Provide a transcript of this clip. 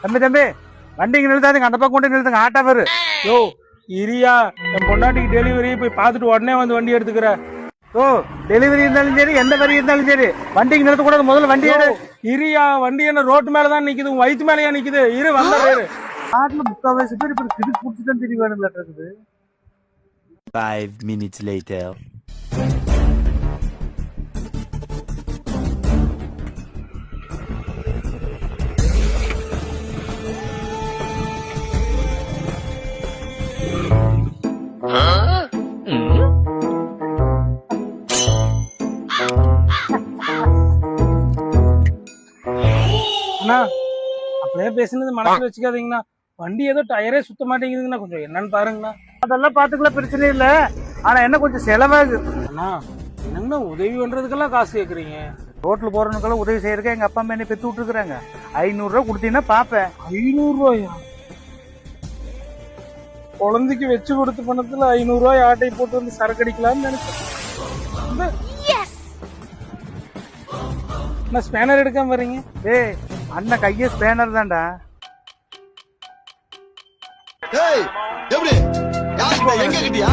தம்பி தம்பி வண்டி இங்க நிறுத்தாதுங்க, அந்த பக்கம் கொண்டு நிறுத்துங்க, ஆட்டோ வரு. யோ இரியா, என் பொண்டாட்டிக்கு டெலிவரி போய் பார்த்துட்டு உடனே வந்து வண்டி எடுத்துக்கிற. ஓ டெலிவரி இருந்தாலும் சரி, எந்த வரி இருந்தாலும் சரி, வண்டிக்கு நிறுத்தக்கூடாது, முதல்ல வண்டி எடு. இரியா, வண்டி என்ன ரோட்டு மேலதான் நிக்குது, உன் வயிற்று மேலயா நிக்குது? இரு வந்துடுறாரு. நாட்டுல 3/4 பேர் இப்ப திடுக்கு பிடிச்சிதான் தெரிய வேணும் இருக்குது. 5 minutes later. அண்ணா, அப்படியே பேசுனது மனசுல வச்சுக்காதீங்கண்ணா. வண்டி ஏதோ டயரே சுத்த மாட்டேங்குதுங்கண்ணா, கொஞ்சம் என்னன்னு பாருங்கண்ணா. அதெல்லாம் பாத்துக்கலாம், பிரச்சனை இல்ல. ஆனா என்ன கொஞ்சம் செலவாகு. அண்ணா என்னங்கண்ணா உதவி பண்றதுக்கெல்லாம் காசு கேக்குறீங்க? ரோட்ல போறவனுக்கெல்லாம் உதவி செய்யறதுக்கு எங்க அப்பா அம்மா என்ன பெத்து விட்டுருக்காங்க. 500 ரூபா கொடுத்தீங்கன்னா பாப்பேன். 500 ரூபாயா? குழந்தைக்கு வச்சு கொடுத்த பணத்துல 500 ரூபாய் ஆட்டை போட்டு வந்து சரக்கு அடிக்கலாம்னு நினைச்சேன். நான் ஸ்பேனர் எடுக்காம வரீங்க? ஏய் அண்ணன் கைய ஸ்பேனர் தான்டா. எப்படி எங்க கிட்டியா